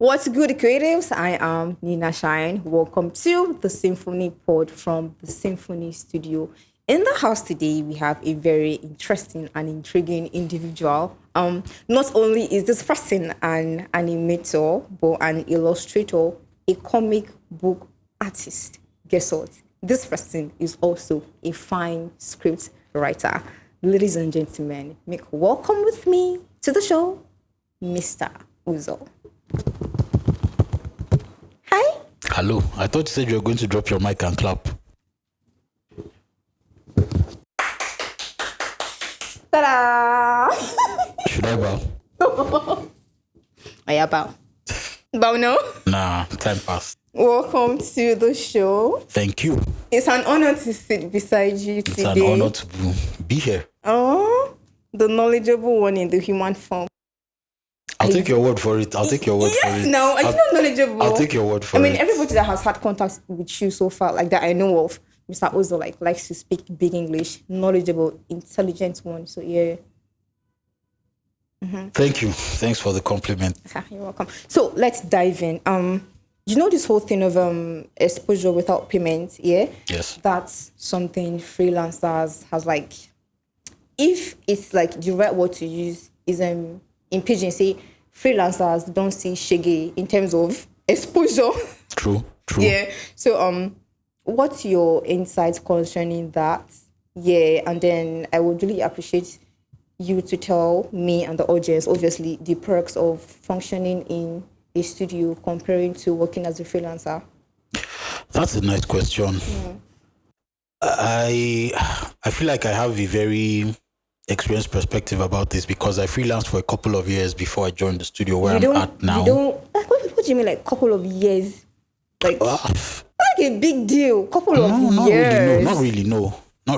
What's good, creatives? I am Nina Shine. Welcome to the Symphony Pod from the Symphony Studio. In the house today, we have a very interesting and intriguing individual. Not only is this person an animator, but an illustrator, a comic book artist. Guess what? This person is also a fine script writer. Ladies and gentlemen, make welcome with me to the show, Mr. Uzo. Hi. Hello. I thought you said you were going to drop your mic and clap. Ta-da! Should I bow? I bow. Bow no? Nah, time passed. Welcome to the show. Thank you. It's an honor to sit beside you today. It's an honor to be here. Oh, the knowledgeable one in the human form. I'll take your word for it. Yes, no, are you not knowledgeable? I'll take your word for it. I mean, everybody that has had contact with you so far, like that I know of, Mr. Ozo, likes to speak big English, knowledgeable, intelligent one. So yeah. Thank you. Thanks for the compliment. You're welcome. So let's dive in. You know this whole thing of exposure without payment, yeah? Yes. That's something freelancers has like, if it's like the right word to use is in pidgin, say freelancers don't see shege in terms of exposure. True. Yeah. So what's your insights concerning that? Yeah, and then I would really appreciate you to tell me and the audience, obviously, the perks of functioning in a studio comparing to working as a freelancer. That's a nice question. I feel like I have a very experienced perspective about this because I freelanced for a couple of years before I joined the studio where I'm at now. What do you mean, like couple of years? Like a big deal. Couple of years. Not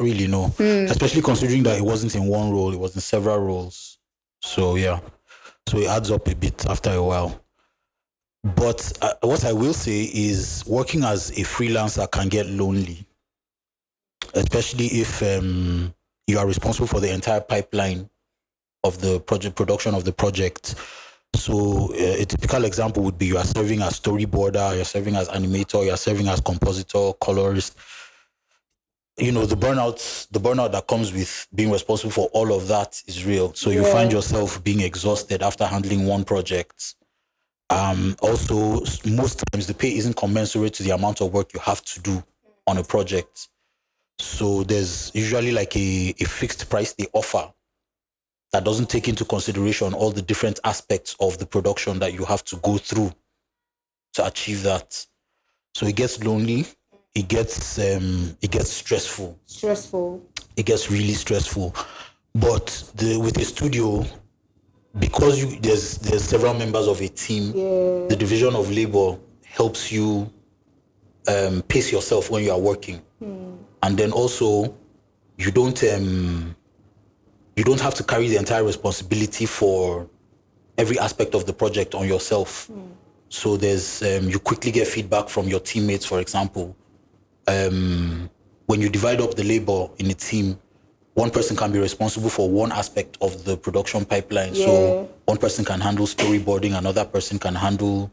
really, no. Especially considering that it wasn't in one role, it was in several roles. So yeah. So it adds up a bit after a while. But what I will say is working as a freelancer can get lonely. Especially if you are responsible for the entire pipeline of the project, production of the project. So a typical example would be you are serving as storyboarder, you're serving as animator, you're serving as compositor, colorist. You know, the burnout that comes with being responsible for all of that is real. So you find yourself being exhausted after handling one project. Also, most times the pay isn't commensurate to the amount of work you have to do on a project. So there's usually like a fixed price they offer that doesn't take into consideration all the different aspects of the production that you have to go through to achieve that. So it gets lonely. It gets stressful. It gets really stressful. But with a studio, because there's several members of a team, the division of labor helps you pace yourself when you are working. And then also, you don't have to carry the entire responsibility for every aspect of the project on yourself. So there's you quickly get feedback from your teammates, for example. When you divide up the labor in a team, one person can be responsible for one aspect of the production pipeline. So one person can handle storyboarding, another person can handle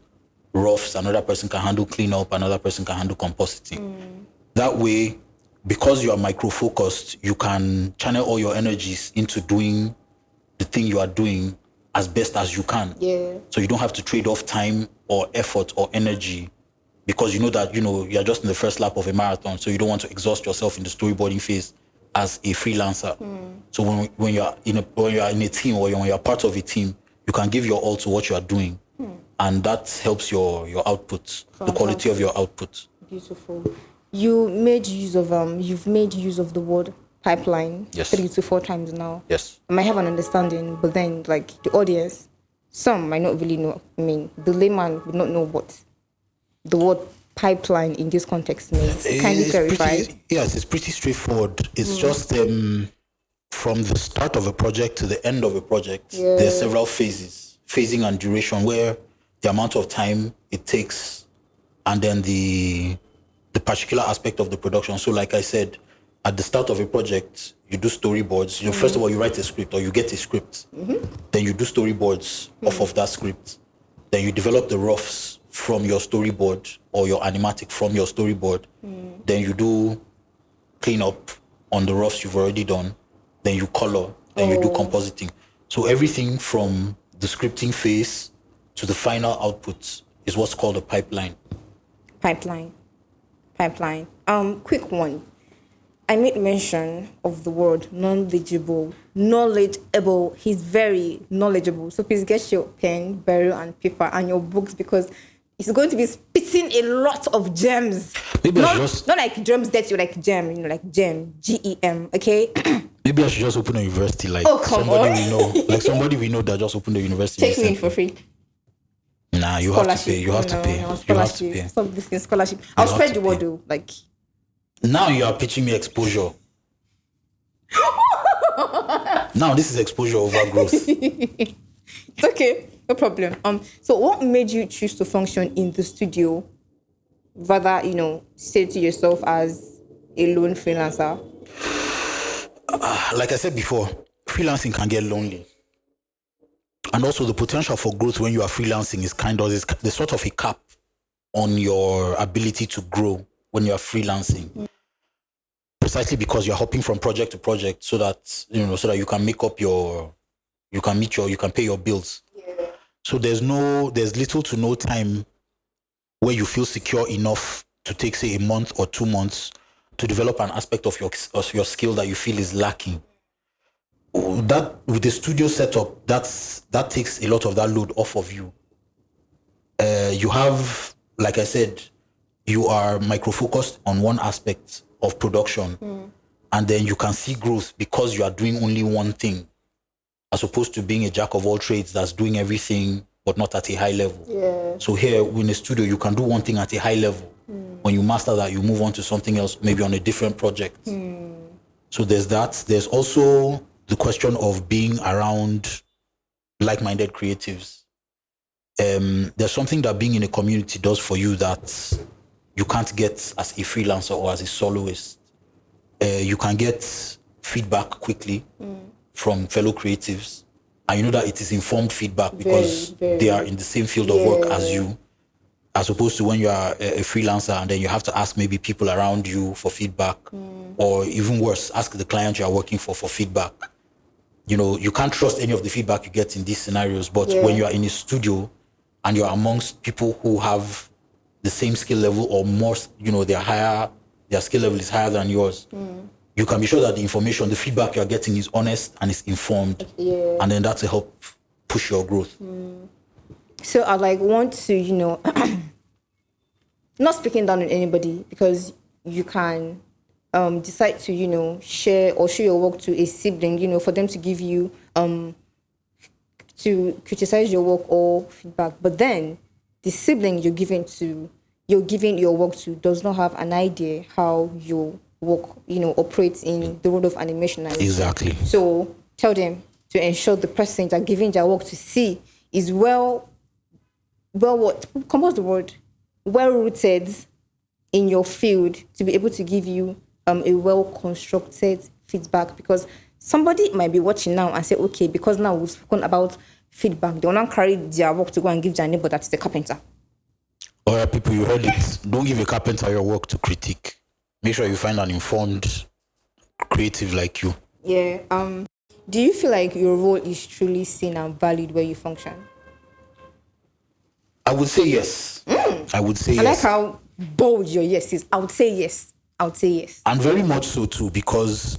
roughs, another person can handle cleanup, another person can handle compositing. That way, because you are micro-focused, you can channel all your energies into doing the thing you are doing as best as you can. So you don't have to trade off time or effort or energy because you know that, you're just in the first lap of a marathon, so you don't want to exhaust yourself in the storyboarding phase as a freelancer. So when you're in a team or when you're part of a team, you can give your all to what you are doing. And that helps your output, fantastic. The quality of your output. Beautiful. You've made use of the word pipeline 3 to 4 times now. Yes. I might have an understanding, but then like the audience, some might not really know. I mean, the layman would not know what the word pipeline in this context means. Can you clarify? Yes, it's pretty straightforward. It's just from the start of a project to the end of a project, there's several phases, phasing and duration, where the amount of time it takes and then the particular aspect of the production. So like I said, at the start of a project, you do storyboards. First of all, you write a script or you get a script. Then you do storyboards off of that script. then you develop the roughs from your storyboard or your animatic from your storyboard. Then you do cleanup on the roughs you've already done. Then you color. Then you do compositing. So everything from the scripting phase to the final output is what's called a pipeline. Pipeline. Quick one. I made mention of the word knowledgeable. Knowledgeable. He's very knowledgeable. So please get your pen, barrel, and paper and your books because it's going to be spitting a lot of gems. Maybe not, I should just... not like gems that you like gem, like gem, GEM, okay? Maybe I should just open a university like somebody we know. Like somebody we know that just opened a university. Take me for free. Nah, you have to pay. You have to pay. You have to pay. Stop this thing, scholarship. I'll spread the word though. Like now you are pitching me exposure. Now this is exposure over growth. It's okay, no problem. So what made you choose to function in the studio rather, say to yourself as a lone freelancer? Like I said before, freelancing can get lonely. And also the potential for growth when you are freelancing is there's sort of a cap on your ability to grow when you are freelancing. Precisely because you're hopping from project to project so that you can make up you can pay your bills. Yeah. So there's little to no time where you feel secure enough to take, say, a month or 2 months to develop an aspect of your skill that you feel is lacking. That with the studio setup, that takes a lot of that load off of you. You have, like I said, you are micro-focused on one aspect of production, and then you can see growth because you are doing only one thing, as opposed to being a jack of all trades that's doing everything but not at a high level. Yeah. So here in the studio, you can do one thing at a high level. When you master that, you move on to something else, maybe on a different project. So there's that. There's also the question of being around like-minded creatives. There's something that being in a community does for you that you can't get as a freelancer or as a soloist. You can get feedback quickly from fellow creatives. And you know that it is informed feedback because they are in the same field of work as you, as opposed to when you are a freelancer and then you have to ask maybe people around you for feedback, or even worse, ask the client you are working for feedback. You can't trust any of the feedback you get in these scenarios, but when you are in a studio and you're amongst people who have the same skill level or more, their skill level is higher than yours, you can be sure that the feedback you're getting is honest and is informed. Yeah. And then that's to help push your growth. So I want to, not speaking down on anybody, because you can decide to, share or show your work to a sibling, for them to give you, to criticize your work or feedback. But then the sibling you're giving your work to does not have an idea how your work, operates in the world of animation. Exactly. So tell them to ensure the person they're giving their work to see is well rooted in your field to be able to give you a well-constructed feedback, because somebody might be watching now and say, okay, because now we've spoken about feedback, they will not carry their work to go and give their neighbor that is the carpenter. All right, people, you heard it. Don't give a carpenter your work to critique. Make sure you find an informed creative like you. Yeah. Do you feel like your role is truly seen and valued where you function? I would say yes. I would say yes. I like how bold your yes is. I would say yes. And very much so too, because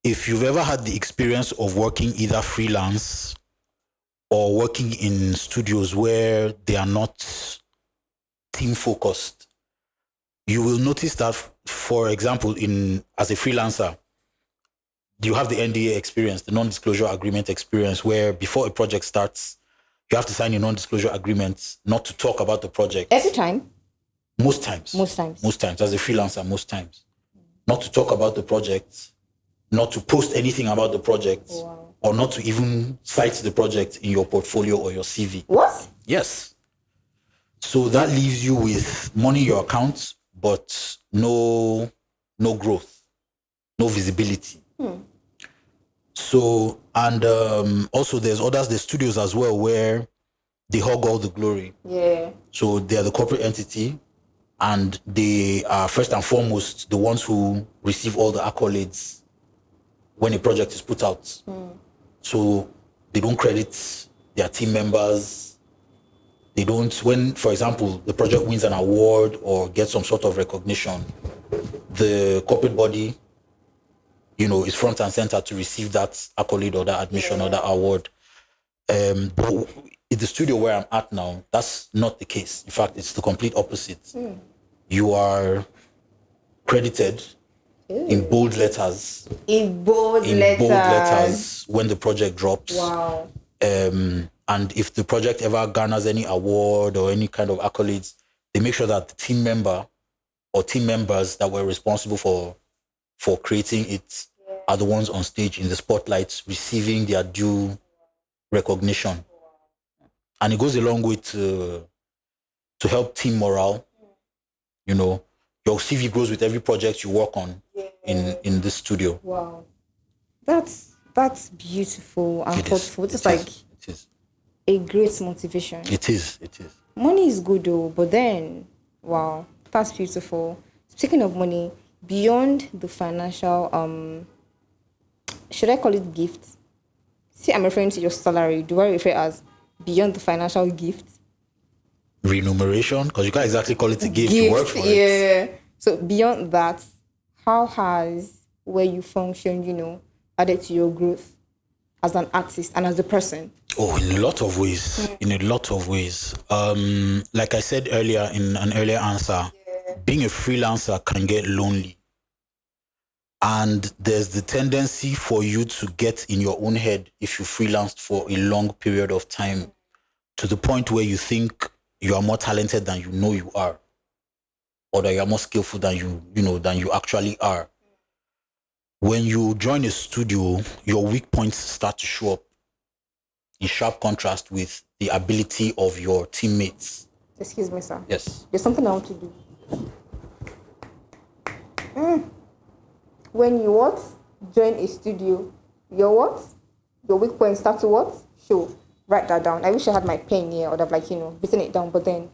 if you've ever had the experience of working either freelance or working in studios where they are not team focused, you will notice that, for example, as a freelancer, you have the NDA experience, the non-disclosure agreement experience, where before a project starts, you have to sign a non-disclosure agreement not to talk about the project. Every time? Most times. As a freelancer, most times. Not to talk about the project, not to post anything about the project, or not to even cite the project in your portfolio or your CV. What? Yes. So that leaves you with money in your account, but no growth, no visibility. So, and also there's studios as well where they hog all the glory. Yeah. So they are the corporate entity, and they are first and foremost the ones who receive all the accolades when a project is put out. So they don't credit their team members. They don't, when, for example, the project wins an award or gets some sort of recognition, the corporate body, is front and center to receive that accolade or that admission or that award. But in the studio where I'm at now, that's not the case. In fact, it's the complete opposite. You are credited in bold letters. In bold letters when the project drops. Wow. And if the project ever garners any award or any kind of accolades, they make sure that the team member or team members that were responsible for creating it are the ones on stage in the spotlight receiving their due recognition. And it goes a long way to help team morale. Your CV grows with every project you work on in this studio. Wow. That's beautiful and thoughtful. It is a great motivation. It is. Money is good though, but then, wow, that's beautiful. Speaking of money, beyond the financial, should I call it gift? See, I'm referring to your salary. Do I refer as beyond the financial gift? Remuneration? Because you can't exactly call it a gift. You work for it. Yeah. So beyond that, how has where you function, added to your growth as an artist and as a person? Oh, in a lot of ways. Like I said earlier in an earlier answer, being a freelancer can get lonely. And there's the tendency for you to get in your own head if you freelanced for a long period of time to the point where you think you are more talented than you know you are, or that you are more skillful than you actually are. When you join a studio, your weak points start to show up in sharp contrast with the ability of your teammates. Excuse me, sir. Yes. There's something I want to do. When you join a studio, your weak points start to show. Write that down. I wish I had my pen here, or I'd have written it down, but then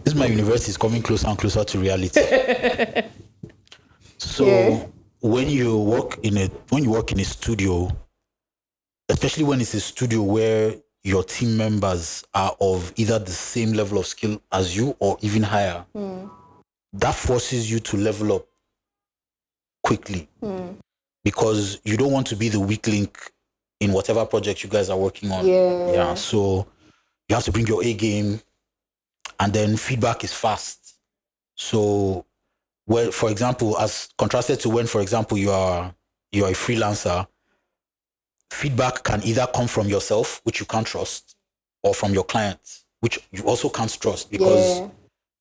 This my university is coming closer and closer to reality. So when you work in a studio, especially when it's a studio where your team members are of either the same level of skill as you or even higher, that forces you to level up quickly because you don't want to be the weak link in whatever project you guys are working on. Yeah. So you have to bring your A game, and then feedback is fast. So, well, for example, as contrasted to when, for example, you are a freelancer, feedback can either come from yourself, which you can't trust, or from your client, which you also can't trust because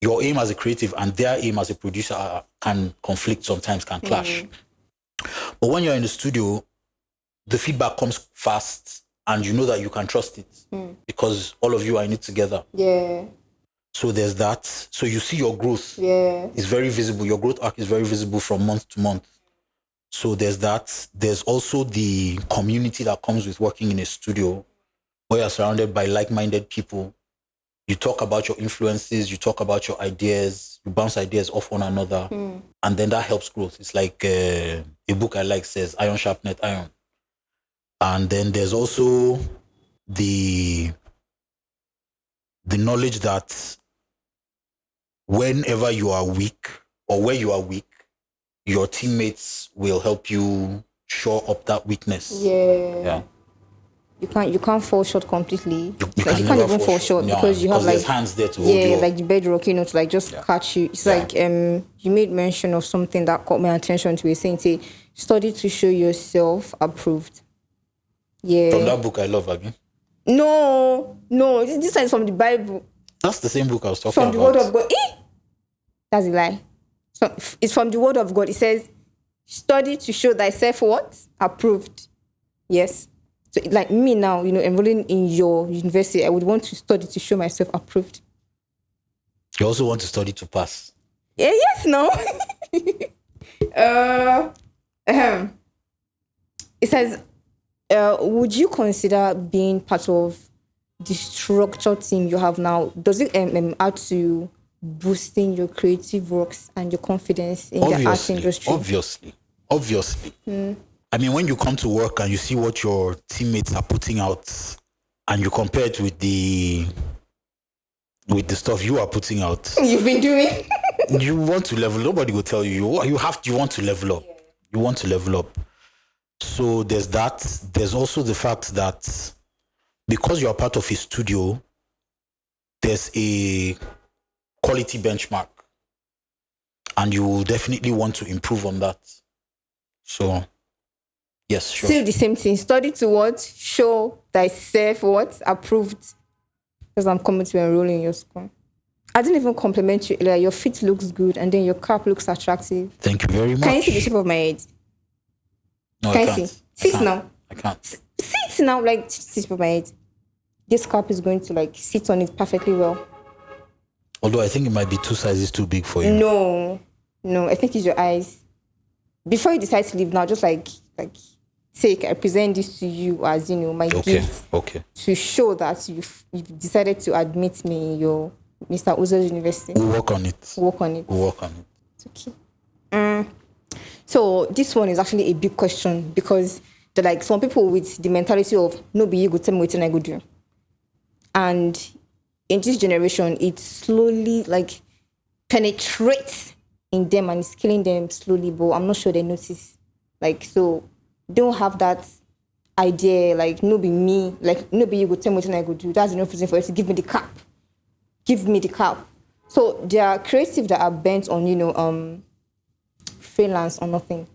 your aim as a creative and their aim as a producer can conflict sometimes, can clash. But when you're in the studio, the feedback comes fast and you know that you can trust it because all of you are in it together. Yeah. So there's that. So you see your growth is very visible. Your growth arc is very visible from month to month. So there's that. There's also the community that comes with working in a studio where you're surrounded by like-minded people. You talk about your influences, you talk about your ideas, you bounce ideas off one another, and then that helps growth. It's like a book I like says, iron sharpeneth iron. And then there's also the knowledge that whenever you are weak or where you are weak, your teammates will help you shore up that weakness. Yeah. You can't fall short completely. You can't even fall short because you have there's hands there to hold you up. like the bedrock, to just catch you. It's like you made mention of something that caught my attention to. Saying, study to show yourself approved. Yeah. From that book I love, Abby. No. This is from the Bible. That's the same book I was talking about. From the Word of God. That's a lie. So it's from the Word of God. It says, study to show thyself what? Approved. Yes. So like me now, enrolling in your university, I would want to study to show myself approved. You also want to study to pass? Yeah, yes, no. It says, would you consider being part of the structured team you have now, does it add to boosting your creative works and your confidence in the art industry? Obviously. I mean, when you come to work and you see what your teammates are putting out and you compare it with the stuff you are putting out, You've been doing. you want to level. Nobody will tell you you want to level up. You want to level up. So there's that. There's also the fact that because you're part of a studio, there's a quality benchmark, and you will definitely want to improve on that. So, yes, sure. Still the same thing. Study to what? Show thyself what? Approved. Because I'm coming to enroll in your school. I didn't even compliment you earlier. Your fit looks good, and then your cap looks attractive. Thank you very much. Can you see the shape of my head? No, Can I you can't. see? Sit now. I can't. Sit now, like sit of my head. This cap is going to like sit on it perfectly well. Although I think it might be 2 sizes too big for you. No, I think it's your eyes. Before you decide to leave now, just like I present this to you as my gift. Okay. To show that you've decided to admit me in your Mr. Uzo's University. We'll work on it. It's okay. So this one is actually a big question because they're like some people with the mentality of no be you go tell me what I go do. And in this generation, it slowly like penetrates in them and it's killing them slowly, but I'm not sure they notice. Like, so don't have that idea, like, no be me, like, no be you go tell me what I go do. That's enough reason for you to give me the cap. Give me the cap. So there are creatives that are bent on, freelance or nothing.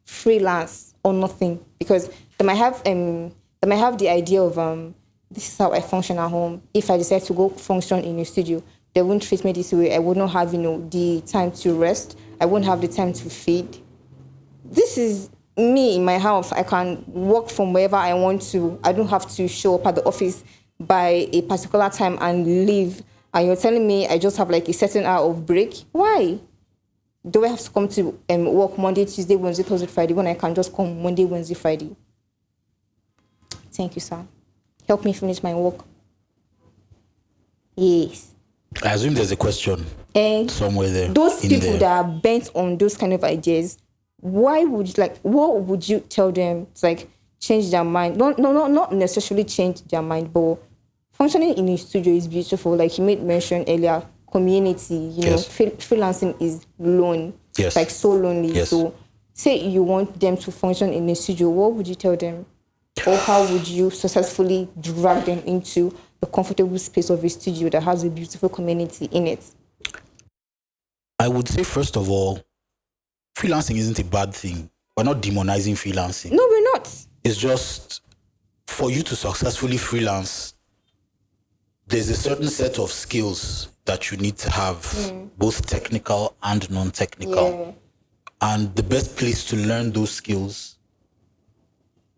Freelance or nothing. Because they might have the idea of this is how I function at home. If I decide to go function in a studio, they won't treat me this way. I would not have, the time to rest. I won't have the time to feed. This is me in my house. I can work from wherever I want to. I don't have to show up at the office by a particular time and leave. And you're telling me I just have like a certain hour of break? Why? Do I have to come to work Monday, Tuesday, Wednesday, Thursday, Friday when I can just come Monday, Wednesday, Friday? Thank you, sir. Help me finish my work. Yes. I assume there's a question somewhere there. Those people that are bent on those kind of ideas, what would you tell them to change their mind? Not necessarily change their mind, but functioning in a studio is beautiful. Like you made mention earlier, community, yes. Freelancing is lone. Yes. Like so lonely. Yes. So say you want them to function in a studio, what would you tell them? Or how would you successfully drag them into the comfortable space of a studio that has a beautiful community in it? I would say, first of all, freelancing isn't a bad thing. We're not demonizing freelancing. No, we're not. It's just for you to successfully freelance, there's a certain set of skills that you need to have, both technical and non-technical. Yeah. And the best place to learn those skills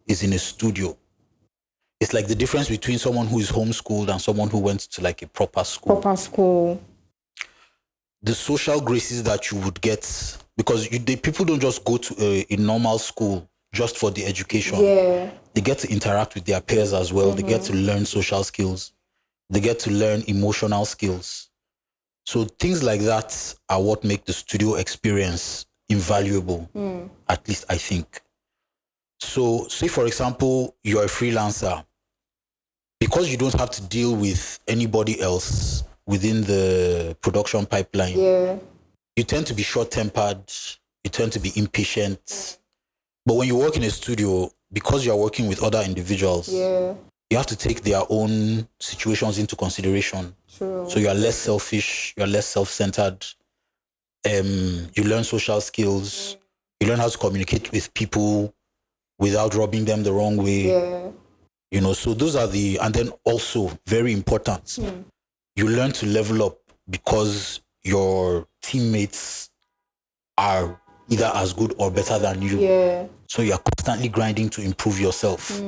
is in a studio. It's like the difference between someone who is homeschooled and someone who went to like a proper school. The social graces that you would get, because people don't just go to a normal school just for the education. Yeah. They get to interact with their peers as well. They get to learn social skills. They get to learn emotional skills. So things like that are what make the studio experience invaluable, at least I think. So say, for example, you're a freelancer. Because you don't have to deal with anybody else within the production pipeline, you tend to be short-tempered, you tend to be impatient. But when you work in a studio, because you're working with other individuals, you have to take their own situations into consideration. True. So you're less selfish, you're less self-centered. You learn social skills, you learn how to communicate with people without rubbing them the wrong way. So those are and then also very important, you learn to level up because your teammates are either as good or better than you. So you're constantly grinding to improve yourself.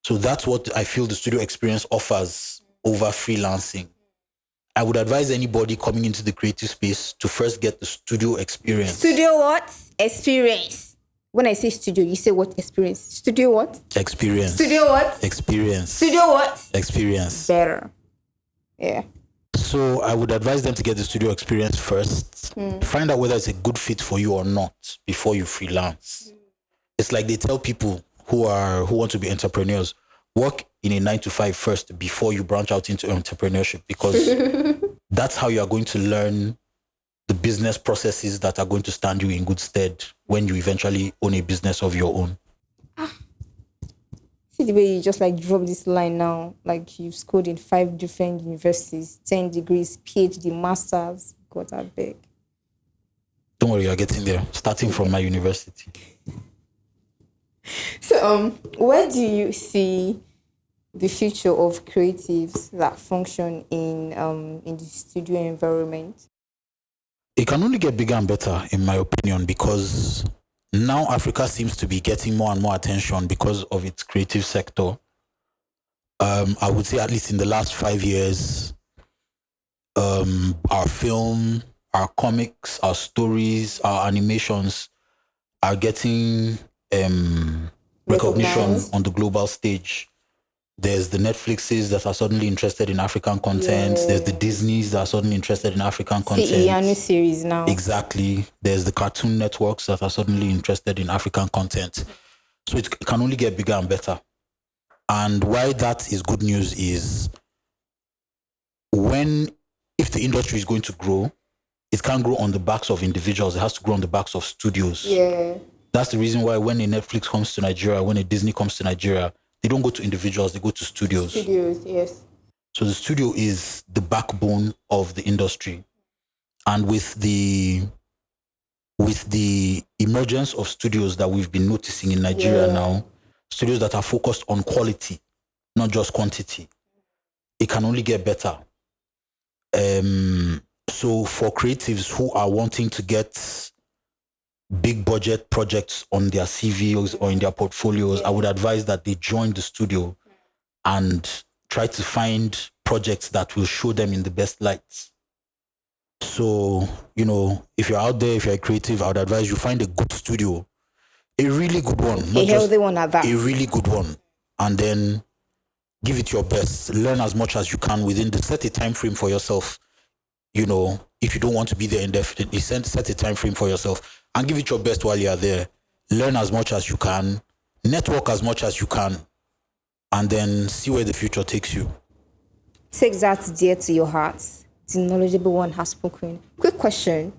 So that's what I feel the studio experience offers over freelancing. I would advise anybody coming into the creative space to first get the studio experience. Studio what? Experience. when I say studio, you say what? Experience. Studio what? Experience. Studio what? Experience. Studio what? Experience. Better. Yeah. So I would advise them to get the studio experience first. Find out whether it's a good fit for you or not before you freelance. It's like they tell people who want to be entrepreneurs, work in a 9 to 5 first before you branch out into entrepreneurship, because that's how you are going to learn the business processes that are going to stand you in good stead when you eventually own a business of your own. See the way you just like drop this line now, like you've schooled in 5 different universities, 10 degrees, PhD, masters. God, I beg. Don't worry, you're getting there. Starting from my university. So, where do you see the future of creatives that function in the studio environment? It can only get bigger and better, in my opinion, because now Africa seems to be getting more and more attention because of its creative sector. I would say at least in the last 5 years, our film, our comics, our stories, our animations are getting recognition Recognized. on the global stage. There's the Netflixes that are suddenly interested in African content. Yeah. There's the Disneys that are suddenly interested in African See content. Iyanu series now. Exactly. There's the cartoon networks that are suddenly interested in African content. So it can only get bigger and better. And why that is good news is if the industry is going to grow, it can't grow on the backs of individuals. It has to grow on the backs of studios. Yeah. That's the reason why when a Netflix comes to Nigeria, when a Disney comes to Nigeria, they don't go to individuals, they go to studios. Studios, yes. So the studio is the backbone of the industry. And with the emergence of studios that we've been noticing in Nigeria now, studios that are focused on quality, not just quantity, it can only get better. So for creatives who are wanting to get big budget projects on their CVs or in their portfolios, I would advise that they join the studio and try to find projects that will show them in the best lights. So, if you're out there, if you're a creative, I would advise you find a good studio, a really good one, A healthy one at that. a really good one, and then give it your best. Learn as much as you can set a time frame for yourself. If you don't want to be there indefinitely, set a time frame for yourself and give it your best while you're there. Learn as much as you can, network as much as you can, and then see where the future takes you. Take that dear to your heart. The knowledgeable one has spoken. Quick question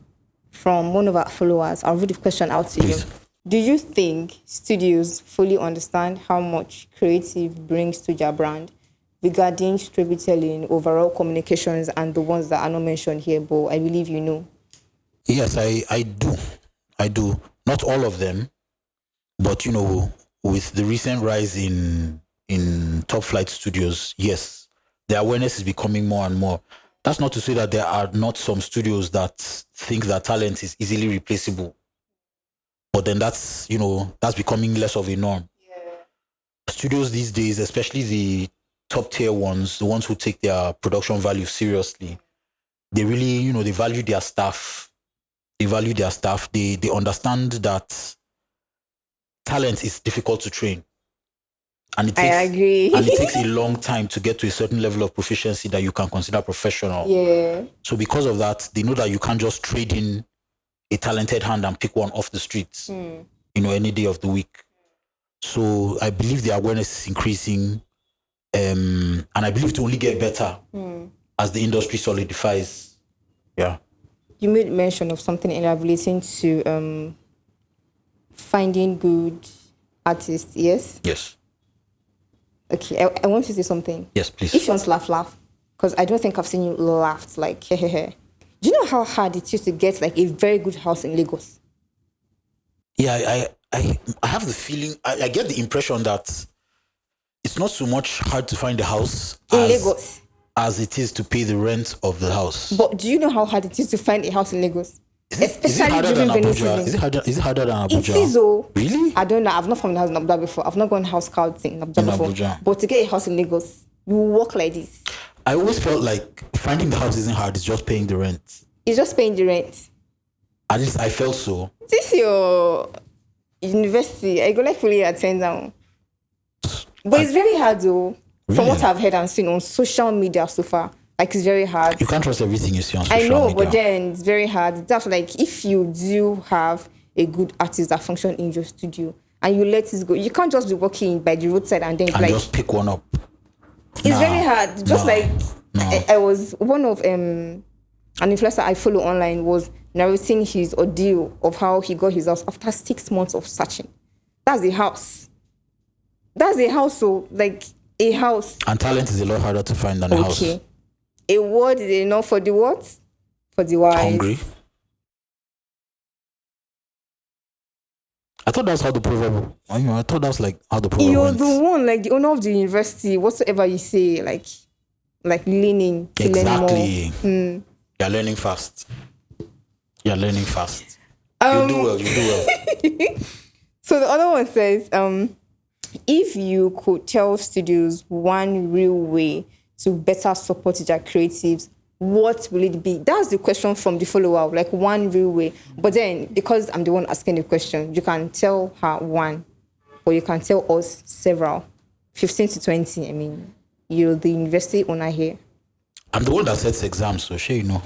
from one of our followers. I'll read the question out to Please. you. Do you think studios fully understand how much creative brings to their brand regarding storytelling, overall communications, and the ones that are not mentioned here, but I believe you know? Yes, I do. I do. Not all of them, but with the recent rise in top flight studios, yes, the awareness is becoming more and more. That's not to say that there are not some studios that think that talent is easily replaceable. But then that's becoming less of a norm. Yeah. Studios these days, especially the top tier ones, the ones who take their production value seriously, they really, they value their staff. They value their staff. They understand that talent is difficult to train. And I agree. And it takes a long time to get to a certain level of proficiency that you can consider professional. Yeah. So because of that, they know that you can't just trade in a talented hand and pick one off the streets, any day of the week. So I believe the awareness is increasing, and I believe to only get better as the industry solidifies. Yeah. You made mention of something relating to finding good artists, yes? Yes. Okay, I want to say something. Yes, please. If you want to laugh, because I don't think I've seen you laugh like, hehehe. Do you know how hard it is to get like a very good house in Lagos? Yeah, I have the feeling, I get the impression that it's not so much hard to find a house in Lagos as it is to pay the rent of the house. But do you know how hard it is to find a house in Lagos? Is it harder than Abuja? Is it harder than Abuja? It is, oh. Really? I don't know. I've not found a house in Abuja before. I've not gone house scouting in Abuja before. Abuja. But to get a house in Lagos, you walk like this. I always felt like finding the house isn't hard. It's just paying the rent. It's just paying the rent. At least I felt so. This your university, I go like fully attend now. But it's very hard though. From Really? what I've heard and seen on social media so far, like it's very hard. You can't trust everything you see on I social know, media. but then it's very hard. That's like if you do have a good artist that function in your studio and you let it go, you can't just be walking by the roadside and then and like just pick one up. it's very hard. Just like I was one of an influencer I follow online was narrating his ordeal of how he got his house after 6 months of searching. That's a house. That's a house, so like a house. And talent is a lot harder to find than a house. Okay. A word is enough for the what? For the wise. Hungry. I thought that's how the proverb. I thought that's like how the proverb You're went. the one, like the owner of the university, whatsoever you say, like leaning to learn more. Exactly. You're learning fast. You're learning fast. You do well. You do well. So the other one says, if you could tell studios one real way to better support their creatives, what will it be? That's the question from the follower, like one real way. But then, because I'm the one asking the question, you can tell her one, or you can tell us several, 15 to 20. I mean, you're the university owner here. I'm the one that sets exams, so sure, you know.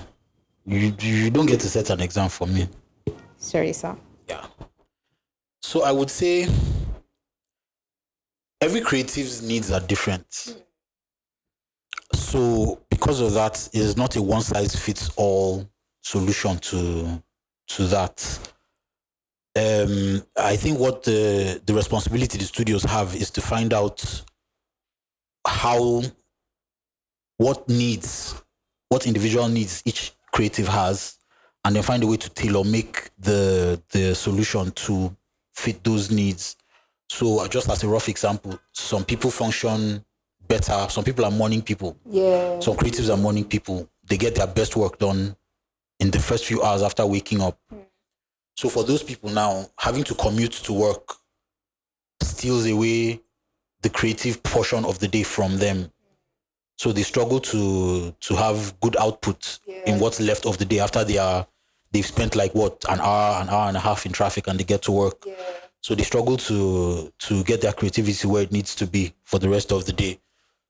You don't get to set an exam for me. Sorry, sir. Yeah. So I would say every creative's needs are different. So because of that, it is not a one-size-fits-all solution to that. I think what the responsibility the studios have is to find out what individual needs each creative has, and then find a way to tailor make the solution to fit those needs. So just as a rough example, some people function better. Some people are morning people. Yeah. Some creatives are morning people. They get their best work done in the first few hours after waking up. So for those people now, having to commute to work steals away the creative portion of the day from them. So they struggle to have good output in what's left of the day after they've spent like an hour and a half in traffic and they get to work. Yeah. So they struggle to get their creativity where it needs to be for the rest of the day.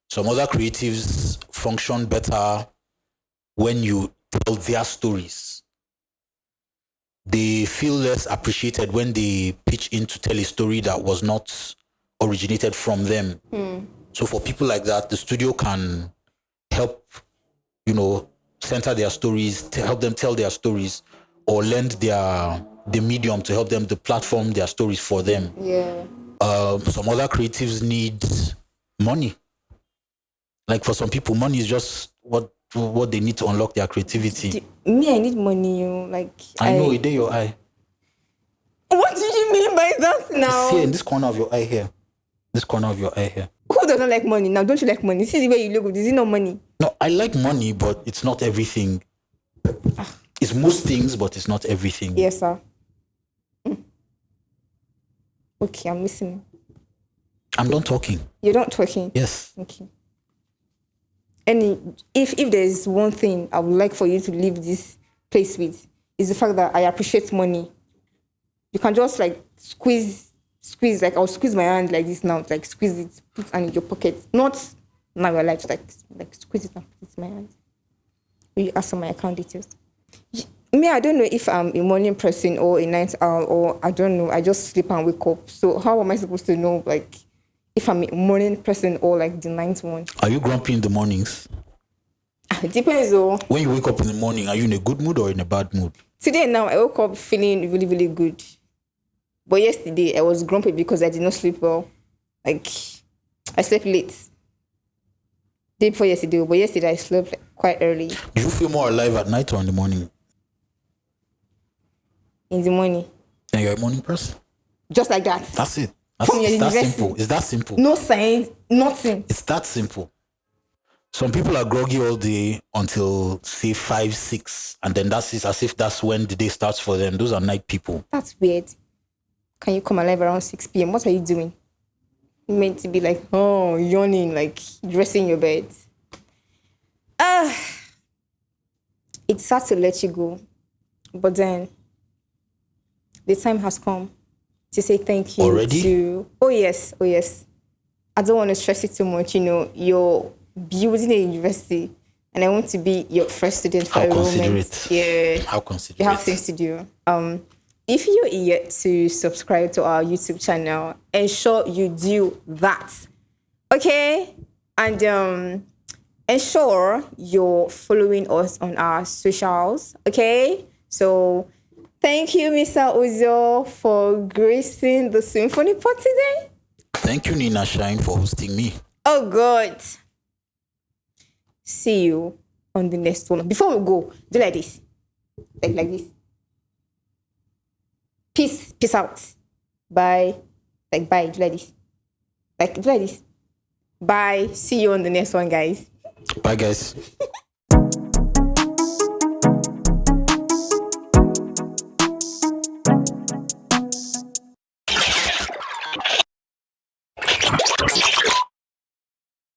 Some other creatives function better when you tell their stories. They feel less appreciated when they pitch in to tell a story that was not originated from them. So for people like that, the studio can help, center their stories, to help them tell their stories, or lend the medium to help them to platform their stories for them. Yeah. Some other creatives need money. Like for some people, money is just what they need to unlock their creativity. I need money. I know it in your eye. What do you mean by that now? See in this corner of your eye here. This corner of your eye here. Who doesn't like money? Now, don't you like money? See the way you look. Is it not money? No, I like money, but it's not everything. It's most things, but it's not everything. Yes, sir. Okay, I'm listening. I'm done talking. You're not talking? Yes. Okay. And if there's one thing I would like for you to leave this place with, is the fact that I appreciate money. You can just squeeze, like I'll squeeze my hand like this now, like squeeze it, put it in your pocket. Not now your life, like squeeze it and put it in my hand. Will you ask for my account details? Me, I don't know if I'm a morning person or a night owl, or I don't know. I just sleep and wake up. So how am I supposed to know, if I'm a morning person or the night one? Are you grumpy in the mornings? It depends though. When you wake up in the morning, are you in a good mood or in a bad mood? Today now, I woke up feeling really, really good. But yesterday, I was grumpy because I did not sleep well. I slept late. Day before yesterday, but yesterday I slept quite early. Do you feel more alive at night or in the morning? In the morning. And you're a morning person? Just like that. That's it. It's that simple. It's that simple. No signs, nothing. It's that simple. Some people are groggy all day until say 5, 6, and then that's it, as if that's when the day starts for them. Those are night people. That's weird. Can you come alive around 6 p.m.? What are you doing? You meant to be yawning, dressing your bed. It's sad to let you go, but then the time has come to say thank you Already? to. Oh yes, oh yes. I don't want to stress it too much. You know, you're building a university, and I want to be your first student for How enrollment. considerate. Yeah, How you considerate. have things to do. If you're yet to subscribe to our YouTube channel, ensure you do that. Okay, and ensure you're following us on our socials. Okay, so thank you, Mr. Uzo, for gracing the Symphony Pod today. Thank you, Nina Shine, for hosting me. Oh God. See you on the next one. Before we go, do like this. Like this. Peace out. Bye. Like bye. Do like this. Like do like this. Bye. See you on the next one, guys. Bye, guys.